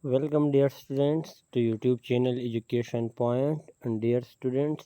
Welcome dear students to YouTube channel Education Point. And dear students,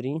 3।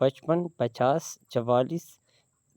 55, 50, 44,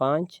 5,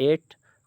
8,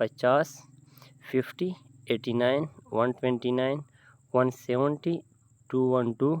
50, 50, 89, 129, 170, 212।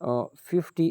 50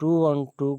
212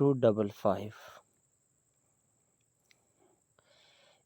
255।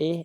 a,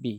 b।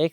x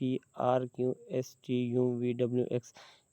p r q s t u v w x,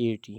80।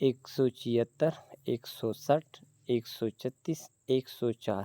176, 160, 136, 104।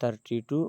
32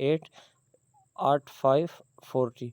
8, 8 5 40।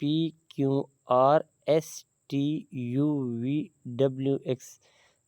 P Q R S T U V W X।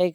X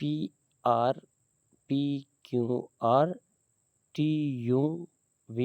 P R P Q R T U V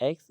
X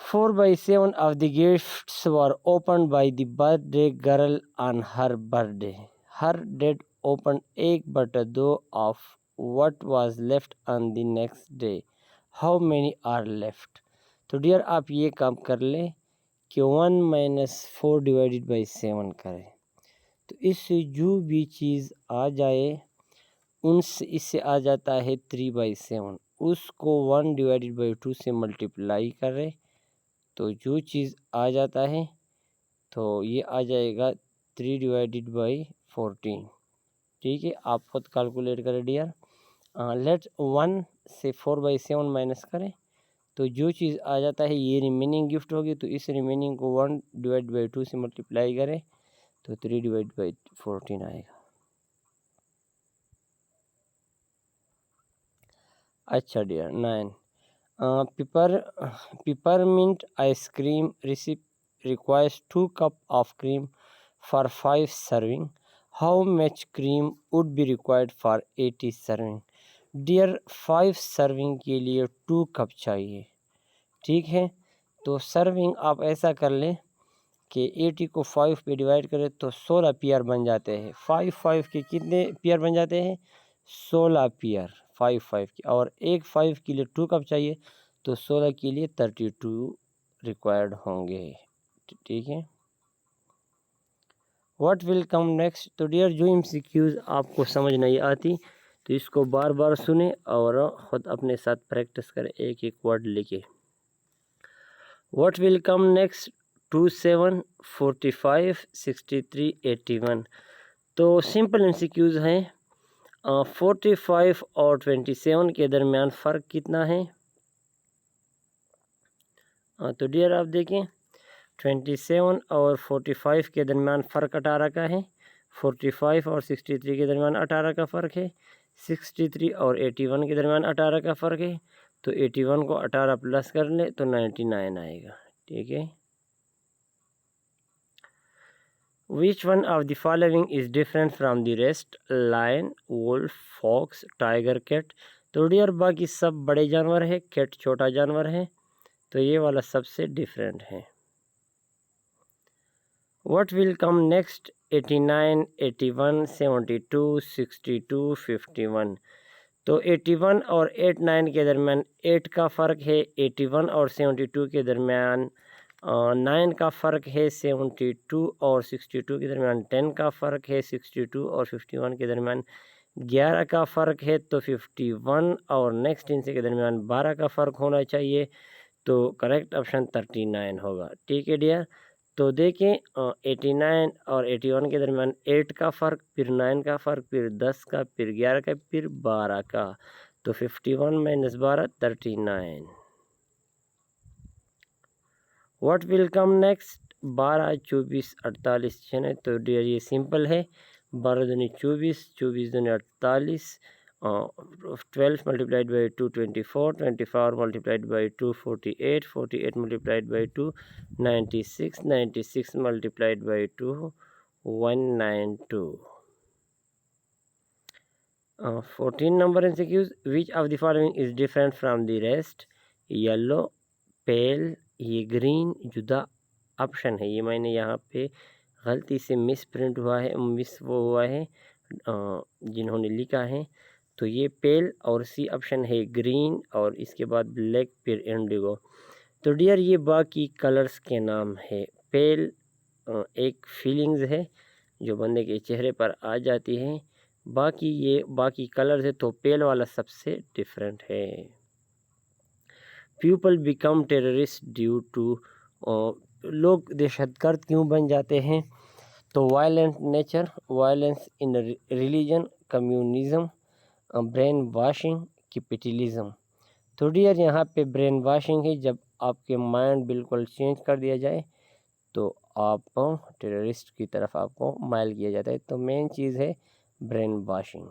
4/7 of the gifts were opened by the birthday girl on her birthday. Her dad opened egg butter dough of what was left on the next day. How many are left? تو dear آپ یہ کام کر لیں کہ 1 - 4 divided by 7 کریں. تو اس سے جو بھی چیز آ جائے اس سے آ جاتا ہے 3/7. اس کو 1 ڈیوائڈیڈ بائی 2 سے ملٹیپلائی کریں تو جو چیز آ جاتا ہے تو یہ آ جائے گا 3 ڈیوائڈیڈ بائی 14. ٹھیک ہے، آپ خود کیلکولیٹ کریں ڈیئر. لیٹ 1 سے 4/7 مائنس کریں تو جو چیز آ جاتا ہے یہ ریمیننگ گفٹ ہوگی. تو اس ریمیننگ کو 1 ڈیوائڈ بائی 2 سے ملٹیپلائی کریں تو 3 ڈیوائڈ بائی 14 آئے گا. اچھا dear 9. Peppermint ice cream recipe requires 2 cups of cream for 5 serving. How much cream would be required for 80 serving? Dear 5 serving کے لیے 2 کپ چاہیے. ٹھیک ہے، تو سرونگ آپ ایسا کر لیں کہ 80 کو 5 پہ ڈیوائڈ کریں تو 16 پیئر بن جاتے ہیں. 5 کے کتنے پیئر بن جاتے ہیں؟ 16 پیئر 5 کے. اور ایک 5 کے لیے 2 کپ چاہیے تو 16 کے لیے 32 ریکوائرڈ ہوں گے. ٹھیک ہے، واٹ ول کم نیکسٹ. تو ڈیئر جو MCQs آپ کو سمجھ نہیں آتی تو اس کو بار بار سنیں اور خود اپنے ساتھ پریکٹس کریں ایک ایک ورڈ لکھے. What will come next 27 45 63 81. تو سمپل MCQs ہیں. 45 اور 27 کے درمیان فرق کتنا ہے؟ تو ڈیئر آپ دیکھیں 27 اور 45 کے درمیان فرق 18 کا ہے. 45 اور 63 کے درمیان 18 کا فرق ہے. 63 اور 81 کے درمیان 18 کا فرق ہے. تو 81 کو 18 پلس کر لیں تو 99 آئے گا. ٹھیک ہے. Which one of the following is different from the rest? Lion, wolf, fox, tiger, cat. تو ڈیئر باقی سب بڑے جانور ہیں، کیٹ چھوٹا جانور ہے، تو یہ والا سب سے ڈیفرنٹ ہے. What will come next? 89 81 72 62 51. تو 81 اور 89 کے درمیان 8 کا فرق ہے. 81 اور 72 کے درمیان 9 کا فرق ہے. 72 اور 62 کے درمیان 10 کا فرق ہے. 62 اور 51 کے درمیان 11 کا فرق ہے. تو 51 اور نیکسٹ ان سے کے درمیان 12 کا فرق ہونا چاہیے. تو کریکٹ آپشن 39 ہوگا. ٹھیک ہے ڈیئر. تو دیکھیں 89 اور 81 کے درمیان 8 کا فرق، پھر 9 کا فرق، پھر 10 کا، پھر 11 کا، پھر 12 کا. تو 51 - 12 39. What will come next 12 24 48 96. تو ڈیئر یہ سمپل ہے. 12 Dhoni 24 24 Dhoni 48 12 multiplied by 2 24 24 multiplied by 2 48 48 multiplied by 2 96 96 multiplied by 2 192. 14 number MCQs. which of the following is different from the rest? yellow, pale, یہ گرین جدا آپشن ہے. یہ میں نے یہاں پہ غلطی سے مس پرنٹ ہوا ہے، ہوا ہے جنہوں نے لکھا ہے. تو یہ پیل اور سی آپشن ہے گرین اور اس کے بعد بلیک پھر انڈیگو. تو ڈیئر یہ باقی کلرز کے نام ہے. پیل ایک فیلنگز ہے جو بندے کے چہرے پر آ جاتی ہے. باقی یہ باقی کلرز ہے تو پیل والا سب سے ڈیفرنٹ ہے. People become terrorist due to. لوگ دہشت گرد کیوں بن جاتے ہیں؟ تو violent nature, violence in religion, communism, brainwashing, capitalism. تو ڈیئر یہاں پہ برین واشنگ ہے. جب آپ کے مائنڈ بالکل چینج کر دیا جائے تو آپ ٹیررسٹ کی طرف آپ کو مائل کیا جاتا ہے. تو مین چیز ہے brainwashing.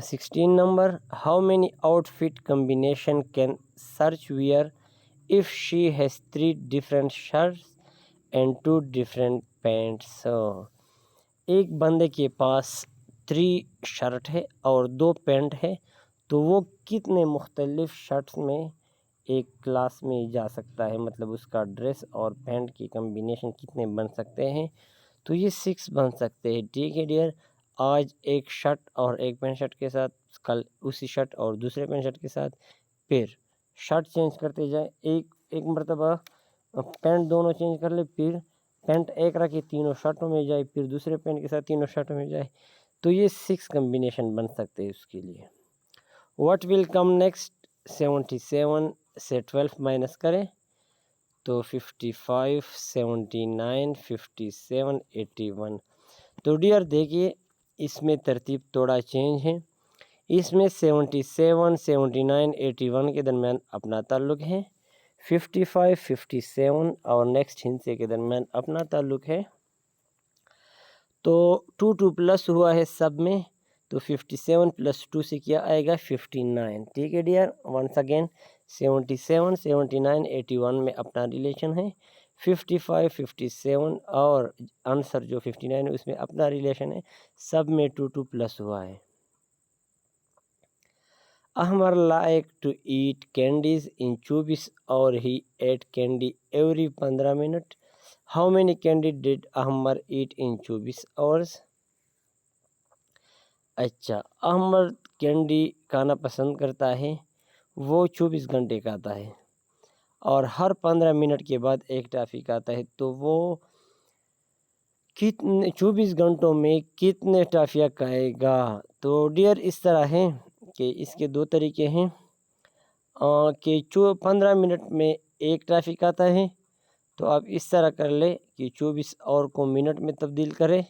16 number. How many outfit combination can search wear if she has 3 different shirts and 2 different pants. ایک بندے کے پاس 3 شرٹ ہے اور 2 پینٹ ہے تو وہ کتنے مختلف شرٹس میں ایک کلاس میں جا سکتا ہے، مطلب اس کا ڈریس اور پینٹ کی کمبینیشن کتنے بن سکتے ہیں؟ تو یہ 6 بن سکتے ہیں، ٹھیک ہے ڈیئر۔ آج ایک شرٹ اور ایک پینٹ شرٹ کے ساتھ، کل اسی شرٹ اور دوسرے پینٹ شرٹ کے ساتھ، پھر شرٹ چینج کرتے جائیں، ایک مرتبہ پینٹ دونوں چینج کر لے، پھر پینٹ ایک رکھے تینوں شرٹوں میں جائے، پھر دوسرے پینٹ کے ساتھ تینوں شرٹوں میں جائے، تو یہ 6 کمبینیشن بن سکتے ہیں اس کے لیے۔ What will come next? 77 سے 12 مائنس کریں تو 55 79 57 81۔ تو ڈیئر دیکھیے اس میں ترتیب تھوڑا چینج ہے، اس میں 77 79 81 کے درمیان اپنا تعلق ہے، 55 57 اور نیکسٹ ہندسے کے درمیان اپنا تعلق ہے، تو 2 پلس ہوا ہے سب میں، تو 57 + 2 سے کیا آئے گا 59، ٹھیک ہے ڈیئر۔ ونس اگین 77 79 81 میں اپنا ریلیشن ہے، 55 57 اور آنسر جو 59 ہے اس میں اپنا ریلیشن ہے، سب میں 2 پلس ہوا ہے۔ Ahmar like to eat candies in 24 اور he eat candy every 15 minute. How many candy did Ahmar eat in 24 hours? اچھا، احمر کینڈی کھانا پسند کرتا ہے، وہ 24 گھنٹے کھاتا ہے اور ہر 15 منٹ کے بعد ایک ٹافی کھاتا ہے، تو وہ کتنے 24 گھنٹوں میں کتنے ٹافیاں کھائے گا؟ تو ڈیئر اس طرح ہے کہ اس کے 2 طریقے ہیں، کہ 15 منٹ میں ایک ٹافی کھاتا ہے، تو آپ اس طرح کر لیں کہ 24 اور کو منٹ میں تبدیل کرے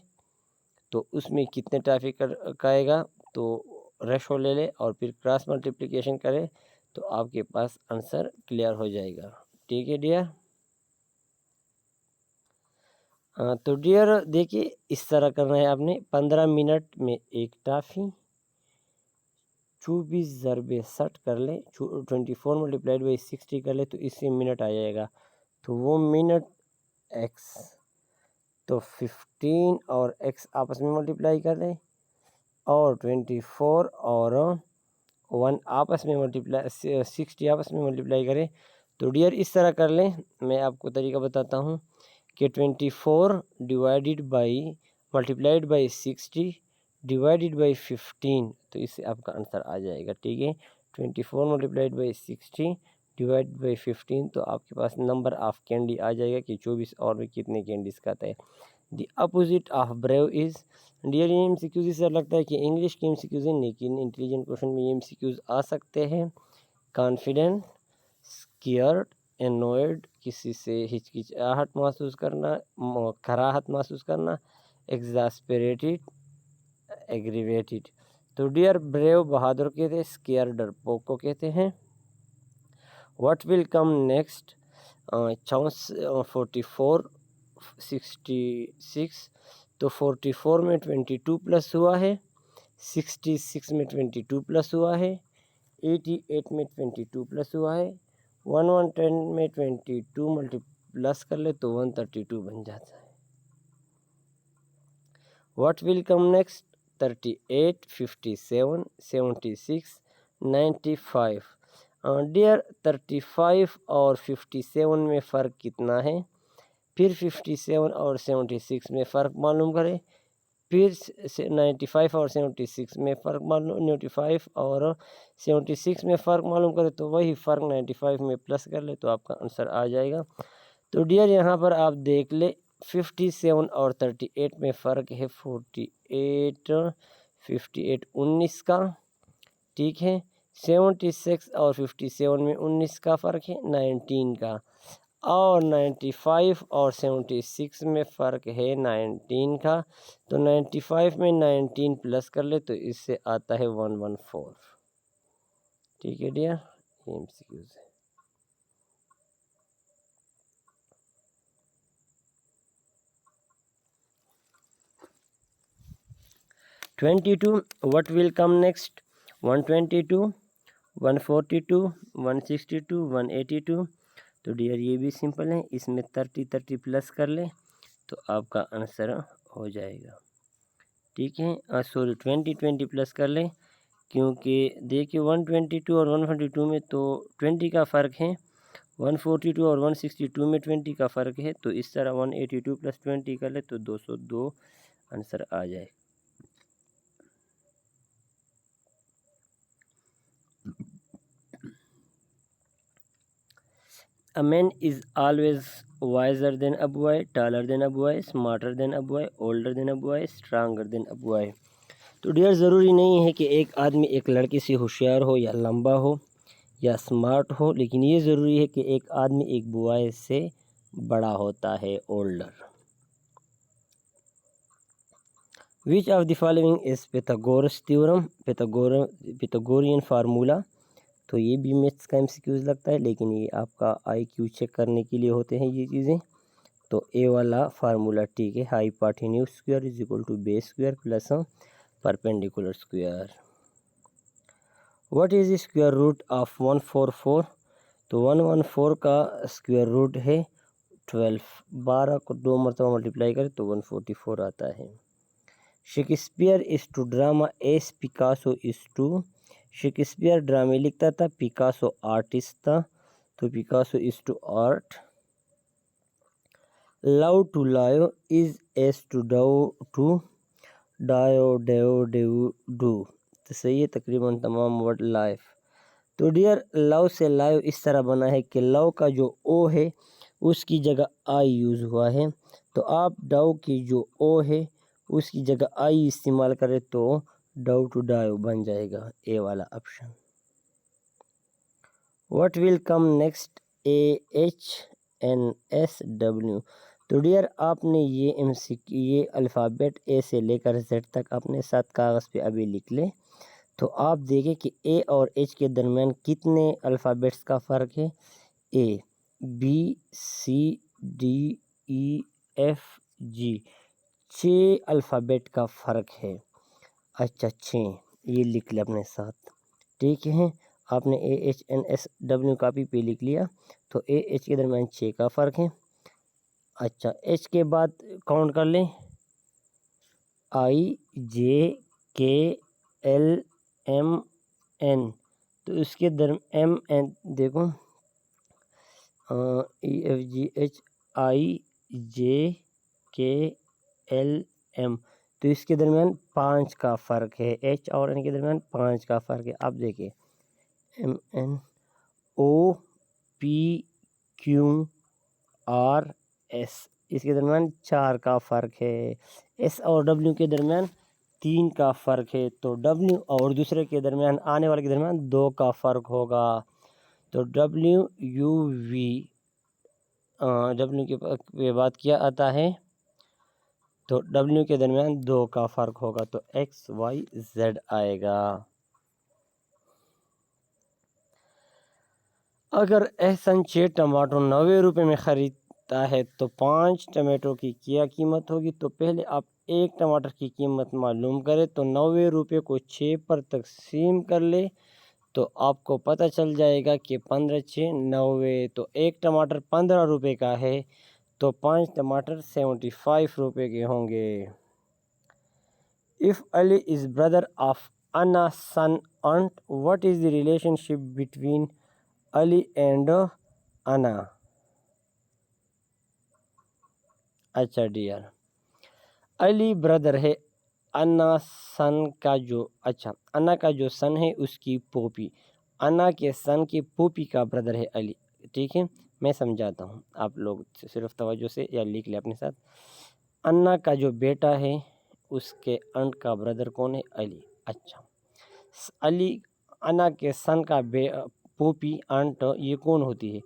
تو اس میں کتنے ٹافی کھائے گا، تو ریشو لے لے اور پھر کراس ملٹیپلیکیشن کرے تو آپ کے پاس آنسر کلیئر ہو جائے گا، ٹھیک ہے ڈیئر۔ تو ڈیئر دیکھیے اس طرح کرنا ہے آپ نے، 15 منٹ میں ایک ٹافی، 24 ضرب 60 کر لیں، 24 ملٹیپلائڈ بائی 60 کر لیں تو اس سے منٹ آ جائے گا، تو وہ منٹ ایکس، تو 15 اور ایکس آپس میں ملٹیپلائی کر لیں اور 24 اور 1 آپس میں ملٹیپلائی 60 آپس میں ملٹیپلائی کریں، تو ڈیئر اس طرح کر لیں، میں آپ کو طریقہ بتاتا ہوں کہ 24 divided by multiplied by 60 divided by 15، تو اس سے آپ کا آنسر آ جائے گا، ٹھیک ہے۔ 24 ملٹیپلائڈ بائی 60 ڈیوائیڈ بائی 15، تو آپ کے پاس نمبر آف کینڈی آ جائے گا کہ 24 اور میں کتنے کینڈیز کھاتا ہے۔ The opposite of brave is? Dear یہ ایم سی کیوز اس سے لگتا ہے کہ انگلش کے ایم سی کیوز ہیں، لیکن انٹیلیجنٹ کوشچن میں یہ ایم سی کیوز آ سکتے ہیں۔ کانفیڈنٹ، اسکیئرڈ، انوائڈ، کسی سے ہچکچاہٹ محسوس کرنا، کراہت محسوس کرنا، ایگزاسپریٹڈ، ایگریویٹڈ۔ تو ڈیئر بریو بہادر کہتے ہیں، اسکیئر ڈرپوک کو کہتے ہیں۔ What will come next? 44 66، تو 44 میں 22 پلس ہوا ہے، 66 میں 22 پلس ہوا ہے، 88 میں 22 پلس ہوا ہے، 110 میں 22 ملٹی پلس کر لے تو 132 بن جاتا ہے۔ What will come next? 38 57 76 95۔ Dear 35 اور 57 میں فرق کتنا ہے؟ پھر 57 اور 76 میں فرق معلوم کریں، پھر 95 اور 76 میں فرق معلوم 95 اور 76 میں فرق معلوم کرے تو وہی فرق 95 میں پلس کر لے تو آپ کا آنسر آ جائے گا۔ تو ڈیئر یہاں پر آپ دیکھ لیں 57 اور 38 میں فرق ہے 48 19 کا، ٹھیک ہے۔ 76 اور 57 میں 19 کا فرق ہے 19 کا، اور 95 اور 76 میں فرق ہے 19 کا، تو 95 میں 19 پلس کر لے تو اس سے آتا ہے 114، ٹھیک ہے ڈیئر، یہ ایم سی کیوز ہے۔ what will come next? 122 142 162 182۔ تو ڈیئر یہ بھی سمپل ہے، اس میں 30 پلس کر لیں تو آپ کا آنسر ہو جائے گا، ٹھیک ہے۔ سوری 20 پلس کر لیں کیونکہ دیکھیے 122 اور 142 میں تو 20 کا فرق ہے، 142 اور 162 میں 20 کا فرق ہے، تو اس طرح 182 پلس 20 کر لے تو 202 آنسر آ جائے۔ A man is always wiser than a boy, taller than a boy, smarter than a boy, older than a boy, stronger than a boy۔ تو ڈیئر ضروری نہیں ہے کہ ایک آدمی ایک لڑکے سے ہوشیار ہو یا لمبا ہو یا اسمارٹ ہو، لیکن یہ ضروری ہے کہ ایک آدمی ایک بوائے سے بڑا ہوتا ہے، older. Which of the following is Pythagoras theorem, Pythagorean formula. تو یہ بھی میتھس کا MCQs لگتا ہے، لیکن یہ آپ کا IQ چیک کرنے کے لیے ہوتے ہیں یہ چیزیں۔ تو اے والا فارمولا ٹھیک ہے، hypotenuse square is equal to base square plus perpendicular square. What is the square root of 144؟ تو 114 کا اسکوائر روٹ ہے 12، 12 کو 2 مرتبہ ملٹیپلائی کرے تو 144 آتا ہے۔ Shakespeare is to drama as Picasso is to, Shakespeare ڈرامے لکھتا تھا، پیکاسو آرٹسٹ تھا، تو Picasso is to art. Love to live is as to do die due due do, تو صحیح ہے تقریباً تمام ورڈ لائف۔ تو ڈیئر لو سے لائیو اس طرح بنا ہے کہ لو کا جو او ہے اس کی جگہ آئی یوز ہوا ہے، تو آپ ڈاؤ کی جو او ہے اس کی جگہ آئی استعمال کرے تو ڈاؤ ٹو ڈایو بن جائے گا، اے والا option. What will come next AHNSW؟ تو ڈیئر آپ نے یہ الفابیٹ اے سے لے کر زیڈ تک اپنے ساتھ کاغذ پہ ابھی لکھ لیں، تو آپ دیکھیں کہ اے اور ایچ کے درمیان کتنے الفابیٹس کا فرق ہے۔ A, B, C, D, E, F, G, 6 alphabet کا فرق ہے۔ اچھا 6 یہ لکھ لیں اپنے ساتھ، ٹھیک ہے۔ آپ نے AHNSW کاپی پہ لکھ لیا، تو اے ایچ کے درمیان 6 کا فرق ہے۔ اچھا ایچ کے بعد کاؤنٹ کر لیں، آئی، جے، کے، ایل، ایم، این، تو اس کے ایم این دیکھو، ای ایف جی ایچ، آئی، جے، کے، ایل، ایم، تو اس کے درمیان 5 کا فرق ہے، ایچ اور این کے درمیان 5 کا فرق ہے۔ آپ دیکھیں M N, O, P, Q, R, S, اس کے درمیان 4 کا فرق ہے۔ ایس اور ڈبلیو کے درمیان 3 کا فرق ہے، تو ڈبلیو اور دوسرے کے درمیان آنے والے کے درمیان 2 کا فرق ہوگا، تو ڈبلیو یو وی، ڈبلیو کے بعد کیا آتا ہے، تو ڈبلیو کے درمیان 2 کا فرق ہوگا، تو ایکس وائی زیڈ آئے گا۔ اگر احسن 6 ٹماٹر 90 روپے میں خریدتا ہے تو 5 ٹمیٹو کی کیا قیمت ہوگی؟ تو پہلے آپ ایک ٹماٹر کی قیمت معلوم کریں، تو 90 روپے کو 6 پر تقسیم کر لے تو آپ کو پتہ چل جائے گا کہ 15 6 90، تو ایک ٹماٹر 15 روپے کا ہے تو 5 ٹماٹر 75 روپے کے ہوں گے۔ If Ali is brother of Anna's son aunt, what is the relationship between Ali and Anna؟ اچھا ڈیئر، علی بردر ہے انا سن کا جو، اچھا انا کا جو سن ہے اس کی پوپی، انا کے سن کی پوپی کا بردر ہے علی، ٹھیک ہے۔ میں سمجھاتا ہوں، آپ لوگ صرف توجہ سے یا لکھ لیں اپنے ساتھ۔ انا کا جو بیٹا ہے اس کے انٹ کا بردر کون ہے؟ علی۔ اچھا علی انا کے سن کا پوپی انٹ یہ کون ہوتی ہے؟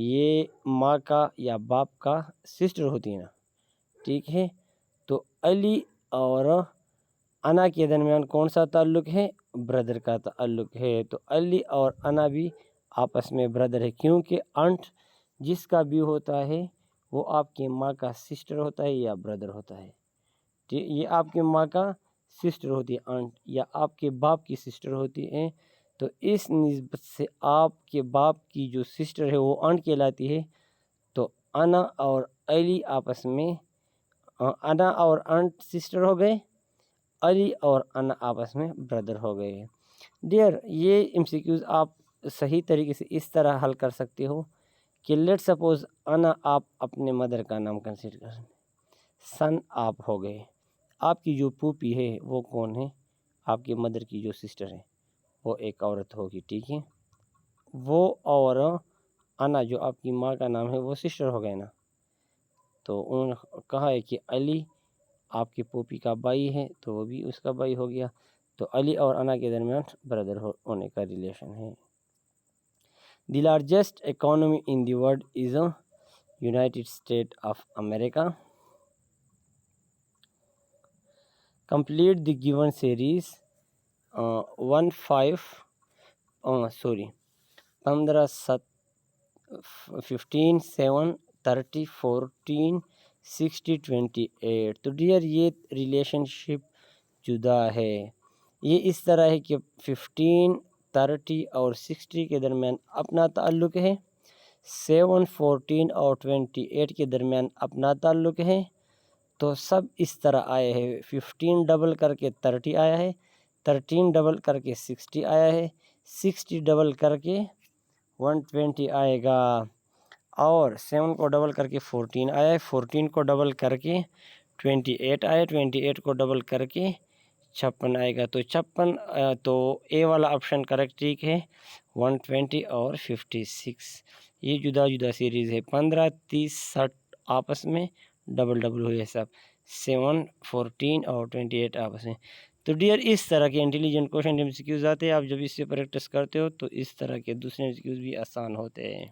یہ ماں کا یا باپ کا سسٹر ہوتی ہے نا، ٹھیک ہے۔ تو علی اور انا کے درمیان کون سا تعلق ہے؟ بردر کا تعلق ہے، تو علی اور انا بھی آپس میں بردر ہے، کیونکہ انٹ جس کا بھی ہوتا ہے وہ آپ کی ماں کا سسٹر ہوتا ہے یا بردر ہوتا ہے، یہ آپ کی ماں کا سسٹر ہوتی ہے انٹ، یا آپ کے باپ کی سسٹر ہوتی ہے، تو اس نسبت سے آپ کے باپ کی جو سسٹر ہے وہ انٹ کہلاتی ہے، تو انا اور علی آپس میں، انا اور انٹ سسٹر ہو گئے، علی اور انا آپس میں بردر ہو گئے۔ ڈیئر یہ MCQs آپ صحیح طریقے سے اس طرح حل کر سکتے ہو کہ لیٹ سپوز انا آپ اپنے مدر کا نام کنسیڈر کریں، سن آپ ہو گئے، آپ کی جو پوپی ہے وہ کون ہے؟ آپ کی مدر کی جو سسٹر ہے وہ ایک عورت ہوگی، ٹھیک ہے، وہ اور انا جو آپ کی ماں کا نام ہے وہ سسٹر ہو گئے نا، تو انہوں نے کہا ہے کہ علی آپ کی پوپی کا بھائی ہے تو وہ بھی اس کا بھائی ہو گیا، تو علی اور انا کے درمیان بردر ہونے کا ریلیشن ہے۔ The largest economy in the world is United state of America. Complete the given series 15 15 7 30 14 60 28۔ تو ڈیئر یہ ریلیشن شپ جدا ہے، یہ اس طرح ہے کہ 15 30 اور 60 کے درمیان اپنا تعلق ہے، 7 14 اور 28 کے درمیان اپنا تعلق ہے، تو سب اس طرح آئے ہیں، 15 ڈبل کر کے 30 آیا ہے، 13 ڈبل کر کے 60 آیا ہے، 60 ڈبل کر کے 120 آئے گا، اور 7 کو ڈبل کر کے 14 آیا ہے، 14 کو ڈبل کر کے 28 آیا ہے، 28 کو ڈبل کر کے 56 آئے گا، تو 56 تو اے والا آپشن کریکٹ ٹھیک ہے، 120 اور 56 یہ جدا جدا سیریز ہے، 15 30 60 آپس میں ڈبل ڈبل ہوئے سب، 7 14 اور 28 آپس میں۔ تو ڈیئر اس طرح کے انٹیلیجنٹ کوشچن MCQs آتے ہیں، آپ جب اس سے پریکٹس کرتے ہو تو اس طرح کے دوسرے MCQs بھی آسان ہوتے ہیں۔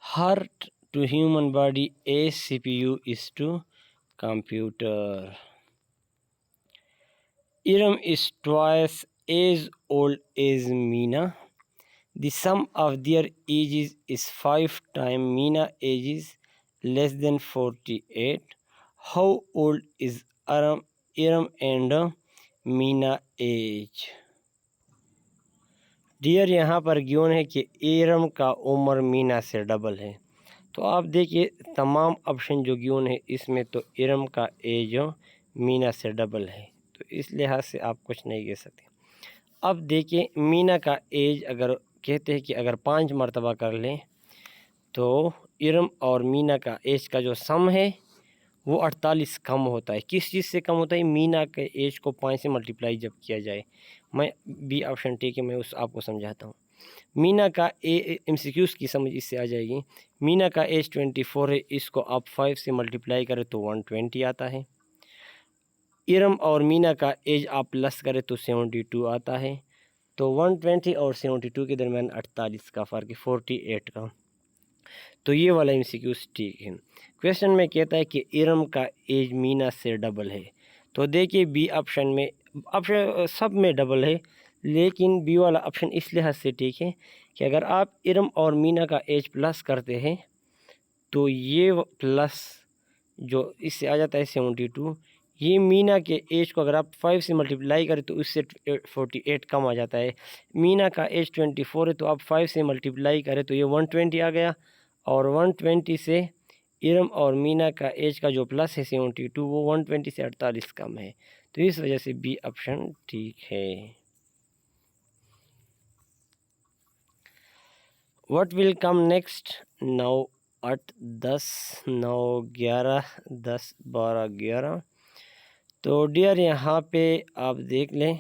Heart to human body as CPU is to computer۔ Iram is twice as old as Meena۔ The sum of their ages is 5 times Meena age is less than 48۔ How old is Iram and Meena age؟ Dear یہاں پر given ہے کہ ایرم کا عمر مینا سے double ہے، تو آپ دیکھیے تمام آپشن جو گیون ہے اس میں تو ایرم کا ایج مینا سے ڈبل ہے، تو اس لحاظ سے آپ کچھ نہیں کہہ سکتے۔ اب دیکھیں مینا کا ایج اگر کہتے ہیں کہ اگر 5 مرتبہ کر لیں تو ایرم اور مینا کا ایج کا جو سم ہے وہ 48 کم ہوتا ہے۔ کس چیز سے کم ہوتا ہے؟ مینا کے ایج کو 5 سے ملٹیپلائی جب کیا جائے۔ میں بی آپشن ٹھیک ہے، میں آپ کو سمجھاتا ہوں۔ مینا کا MCQs کی سمجھ اس سے آ جائے گی۔ مینا کا ایج 24 ہے، اس کو آپ 5 سے ملٹیپلائی کریں تو 120 آتا ہے۔ ایرم اور مینا کا ایج آپ پلس کریں تو 72 آتا ہے، تو 120 اور 72 کے درمیان 48 کا فرق ہے، 48 کا، تو یہ والا MCQs ٹھیک ہے۔ کویسچن میں کہتا ہے کہ ایرم کا ایج مینا سے ڈبل ہے، تو دیکھیے بی آپشن میں سب میں ڈبل ہے، لیکن بی والا آپشن اس لحاظ سے ٹھیک ہے کہ اگر آپ ایرم اور مینا کا ایج پلس کرتے ہیں تو یہ پلس جو اس سے آ جاتا ہے 72، یہ مینا کے ایج کو اگر آپ 5 سے ملٹیپلائی کریں تو اس سے 48 کم آ جاتا ہے۔ مینا کا ایج 24 ہے تو آپ 5 سے ملٹیپلائی کریں تو یہ 120 آ گیا، اور 120 سے ایرم اور مینا کا ایج کا جو پلس ہے 72 وہ 120 سے 48 کم ہے، تو اس وجہ سے بی آپشن ٹھیک ہے۔ What will come next؟ 9 8 10 9 11 10 12 11۔ تو ڈیئر یہاں پہ آپ دیکھ لیں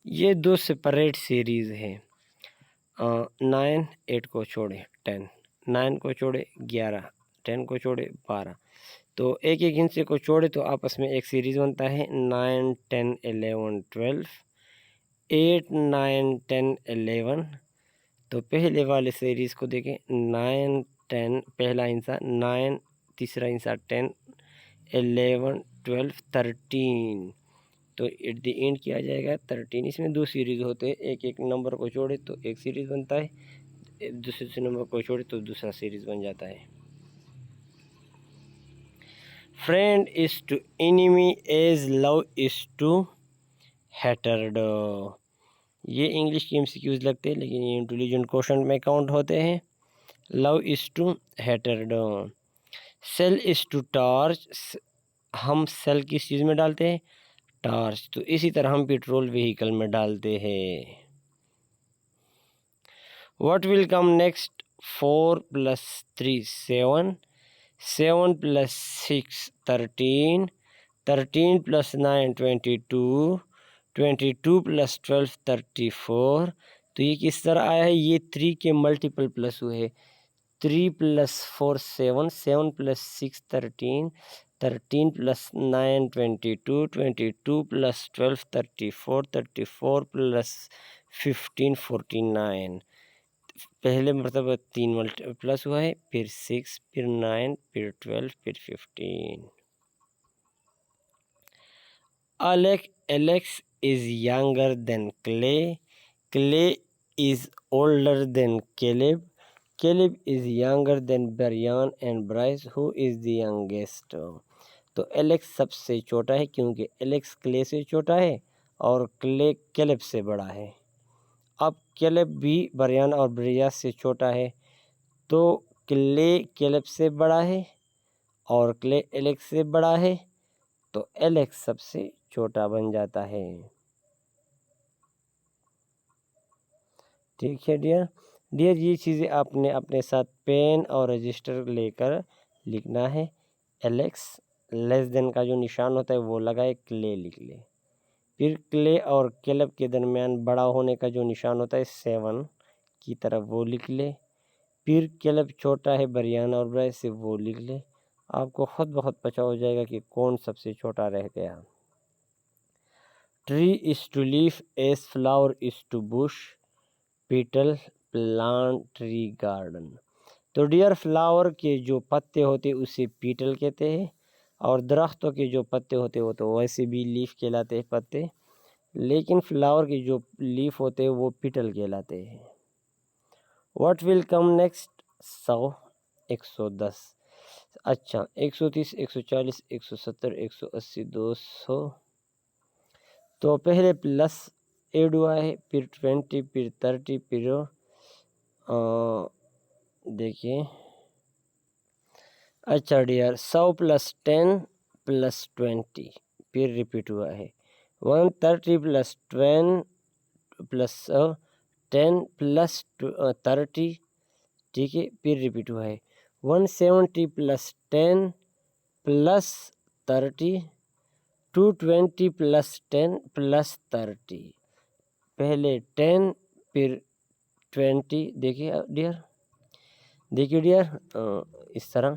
یہ 2 سپریٹ سیریز ہے، 9 8 کو چھوڑے 10، 9 کو چھوڑے 11، 10 کو چھوڑے 12، تو ایک ایک ہندسے کو چھوڑے تو آپس میں ایک سیریز بنتا ہے 9 10 11 12، 8 9 10 11۔ تو پہلے والے سیریز کو دیکھیں 9 10 پہلا ہندسہ 9، تیسرا ہندسہ 10 11 12 13، تو ایٹ دی اینڈ کیا جائے گا 13۔ اس میں 2 سیریز ہوتے ہیں، ایک ایک نمبر کو چھوڑے تو ایک سیریز بنتا ہے، دوسرے نمبر کو چھوڑے تو دوسرا سیریز بن جاتا ہے۔ Friend is to enemy as love is to hatred. یہ انگلش کی MCQs لگتے ہیں لیکن یہ انٹیلیجنٹ کوشچن میں کاؤنٹ ہوتے ہیں۔ Love is to hatred, cell is to torch, ہم سیل کس چیز میں ڈالتے ہیں؟ ٹارچ. تو اسی طرح ہم پیٹرول وہیکل میں ڈالتے ہیں. What will come next? 4 plus 3 7, 7 plus 6 13, 13 plus 9 22, 22 plus 12 34. تو یہ کس طرح آیا ہے؟ یہ 3 کے ملٹیپل پلس ہوئے. 3 plus 4 7, 7 plus 6 13, 13 plus 9 22, 22 plus 12 34, 34 plus 15 49. پہلے مرتبہ 3 پلس ہوا ہے، پھر 6، پھر 9، پھر 12، پھر 15. Alex is younger than Clay. Clay is older than Caleb. Caleb is younger than Brian and Bryce. Who is the youngest? تو ایلیکس سب سے چھوٹا ہے کیونکہ ایلیکس کلے سے چھوٹا ہے اور کلے کیلب سے بڑا ہے. اب کیلب بھی بریان اور بریاس سے چھوٹا ہے، تو کلے کیلب سے بڑا ہے اور کلے ایلیکس سے بڑا ہے، تو ایلیکس سب سے چھوٹا بن جاتا ہے. ٹھیک ہے ڈیئر. یہ چیزیں آپ نے اپنے ساتھ پین اور رجسٹر لے کر لکھنا ہے. ایلیکس لیس دین کا جو نشان ہوتا ہے وہ لگائے، کلے لکھ لے. پھر کلے اور کیلب کے درمیان بڑا ہونے کا جو نشان ہوتا ہے 7 کی طرف وہ لکھ لے. پھر کیلب چھوٹا ہے بریان اور برائس سے، وہ لکھ لے. آپ کو خود بہت پتا ہو جائے گا کہ کون سب سے چھوٹا رہ گیا. Tree is to leaf as flower is to bush petal plant tree garden. تو ڈیئر فلاور کے جو پتے ہوتے اسے پیٹل کہتے ہیں، اور درختوں کے جو پتے ہوتے وہ تو ویسے بھی لیف کہلاتے ہیں پتے، لیکن فلاور کے جو لیف ہوتے ہیں وہ پیٹل کہلاتے ہیں. What will come next? 100 110. اچھا 130 140 170 180 200. تو پہلے پلس ایڈ ہوا ہے، پھر 20، پھر 30، پھر دیکھیے. اچھا ڈیئر 100 پلس 10 پلس 20 پھر ریپیٹ ہوا ہے. 130 پلس 10 پلس 10 پلس 30، ٹھیک ہے، پھر ریپیٹ ہوا ہے. 170 پلس 10 پلس 30، 220 پلس 10 پلس 30. پہلے 10 پھر 20. دیکھیے ڈیئر اس طرح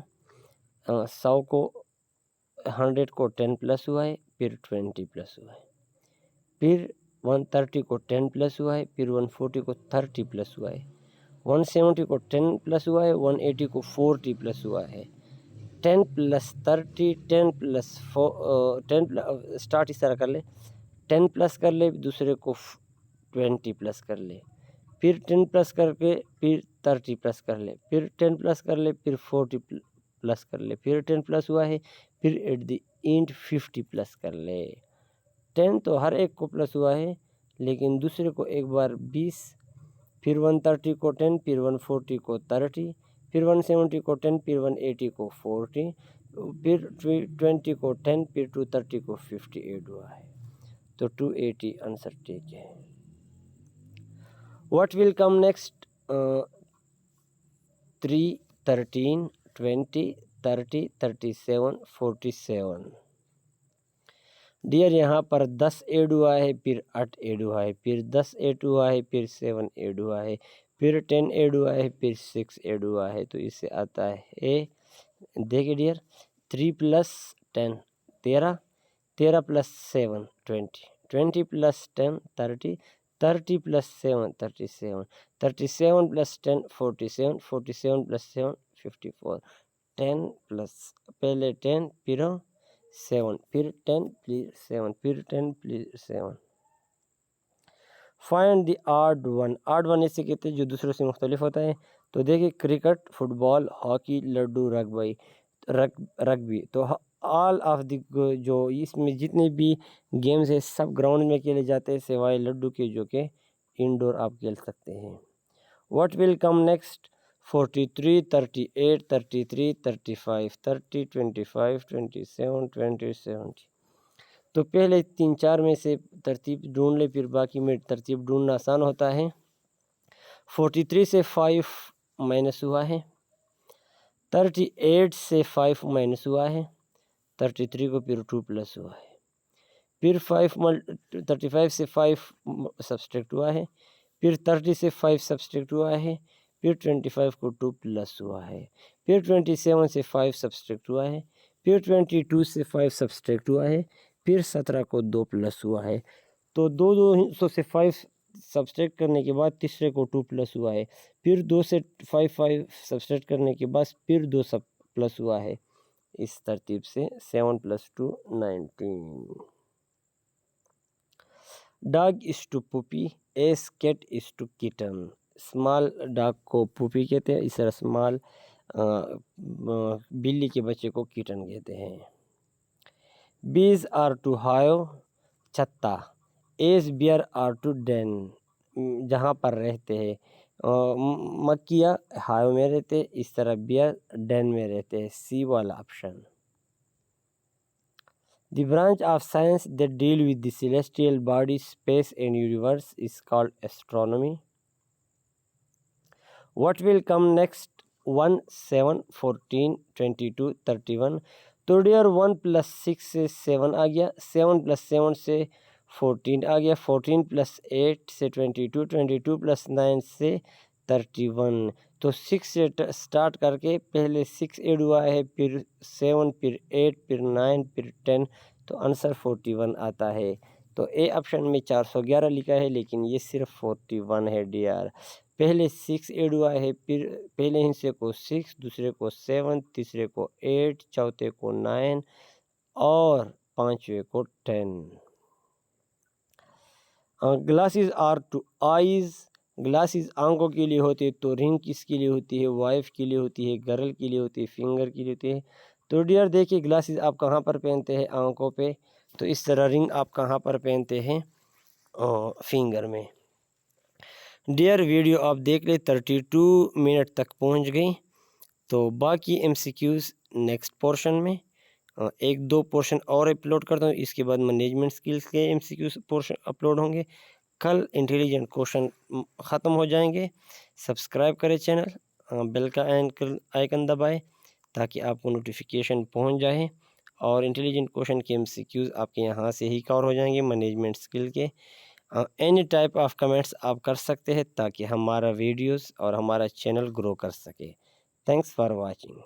100 کو 100 کو 10 پلس ہوا ہے، پھر 20 پلس ہوا ہے. پھر 130 کو 10 پلس ہوا ہے، پھر 140 کو 30 پلس ہوا ہے. 170 کو 10 پلس ہوا ہے، 180 کو 40 پلس ہوا ہے. 10 پلس 30، 10 پلس 10 اسٹارٹ اس طرح کر لے. 10 پلس کر لے، دوسرے کو 20 پلس کر لے، پھر 10 پلس کر کے پھر 30 پلس کر لے، پھر 10 پلس کر لے، پھر 40 پلس کر لے، پھر 10 پلس ہوا ہے، پھر ایٹ دی اینڈ 50 پلس کر لے. 10 تو ہر ایک کو پلس ہوا ہے، لیکن دوسرے کو ایک بار 20، پھر 130 کو 10، پھر 140 کو 30، پھر 170 کو 10، پھر 180 کو 40، پھر 20 کو 10، پھر 230 کو 50 ایڈ ہوا ہے. تو 280 آنسر ٹھیک ہے. What will come next? 3 13 20 30 37 47. Dear یہاں پر 10 ایڈ ہوا ہے، پھر 8 ایڈ ہوا ہے، پھر 10 ایڈ ہوا ہے، پھر 7 ایڈ ہوا ہے، پھر 10 ایڈ ہوا ہے، پھر 6 ایڈ ہوا ہے. تو اس سے آتا ہے دیکھیے dear 3 plus 10 13، 13 plus 7 20، 20 plus 10 30، 30 plus 7 37، 37 plus 10 47، 47 plus 7 54. 10 plus پہلے 10 پھر 7، پھر 10 پھر 7، پھر 10 پھر 7. Find the odd one. Odd one اسے کہتے ہیں جو دوسروں سے مختلف ہوتا ہے. تو دیکھیں کرکٹ، فٹ بال، ہاکی، لڈو، رگبی. تو آل آف دی جو اس میں جتنے بھی گیمز ہیں سب گراؤنڈ میں کھیلے جاتے ہیں سوائے لڈو کے جو کہ انڈور آپ کھیل سکتے ہیں. What will come next? 43 38 33 35 30 25 27 20 70. تو پہلے 3-4 میں سے ترتیب ڈھونڈ لے، پھر باقی میں ترتیب ڈھونڈنا آسان ہوتا ہے۔ 43 سے 5 مائنس ہوا ہے، 38 سے 5 مائنس ہوا ہے، 33 کو پھر 2 پلس ہوا ہے، پھر 35 سے 5 سبسٹریکٹ ہوا ہے، پھر 30 سے 5 سبسٹریکٹ ہوا ہے، پھر 25 کو 2 پلس ہوا ہے، پھر 27 سے 5 سبسٹریکٹ ہوا ہے، پھر 22 سے 5 سبسٹریکٹ ہوا ہے، پھر 17 کو 2 پلس ہوا ہے۔ تو 2 سے 5 سبسٹریکٹ کرنے کے بعد تیسرے کو 2 پلس ہوا ہے، پھر 2 سے 5 سبسٹریکٹ کرنے کے بعد پھر 2 پلس ہوا ہے۔ اس ترتیب سے 7 + 2 19۔ Dog is to puppy as cat is to kitten. Small dog کو پوپی کہتے ہیں، اس طرح اسمال بلی کے بچے کو کٹن کہتے ہیں۔ بیز آر ٹو ہائیو چھتا as bear are to den, جہاں پر رہتے ہیں مکھیاں ہائیو میں رہتے، اس طرح بیئر ڈین میں رہتے ہیں، سی والا option. The branch of science that deal with the celestial bodies, space and universe is called astronomy. What will come next? 1, 7, 14, 22, 31. تو ڈیئر 1 + 6 سے 7 آ گیا، 7 + 7 سے 14 آ گیا، 14 + 8 سے 22، 22 + 9 سے 31۔ تو 6 سے سٹارٹ کر کے پہلے 6 ایڈ ہوا ہے، پھر 7، پھر 8، پھر 9، پھر 10، تو آنسر 41 آتا ہے۔ تو اے آپشن میں 411 لکھا ہے، لیکن یہ صرف 41 ہے ڈیئر۔ پہلے 6 ایڈ ہوا ہے، پھر پہلے حصے کو 6، دوسرے کو 7، تیسرے کو 8، چوتھے کو 9 اور پانچویں کو 10۔ Glasses are to eyes, glasses آنکھوں کے لیے ہوتے ہیں، تو رنگ کس کے لیے ہوتی ہے؟ وائف کے لیے ہوتی ہے، گرل کے لیے ہوتی ہے، فنگر کے لیے ہوتی ہے۔ تو ڈیئر دیکھیے گلاسز آپ کہاں پر پہنتے ہیں؟ آنکھوں پہ، تو اس طرح رنگ آپ کہاں پر پہنتے ہیں؟ فنگر میں۔ ڈیئر ویڈیو آپ دیکھ لیں 32 منٹ تک پہنچ گئی، تو باقی M C Qs next portion میں 1-2 پورشن اور اپلوڈ کرتا ہوں، اس کے بعد مینجمنٹ سکلز کے M C Qs portion upload ہوں گے۔ کل انٹیلیجنٹ کوشچن ختم ہو جائیں گے۔ سبسکرائب کریں چینل، بیل کا آئیکن دبائیں تاکہ آپ کو نوٹیفیکیشن پہنچ جائے، اور انٹیلیجنٹ کوشچن کے ایم سی کیوز آپ کے یہاں سے ہی کور ہو جائیں گے مینجمنٹ سکل کے۔ اینی ٹائپ آف کمنٹس آپ کر سکتے ہیں تاکہ ہمارا ویڈیوز اور ہمارا چینل گرو کر سکے۔ Thanks for watching.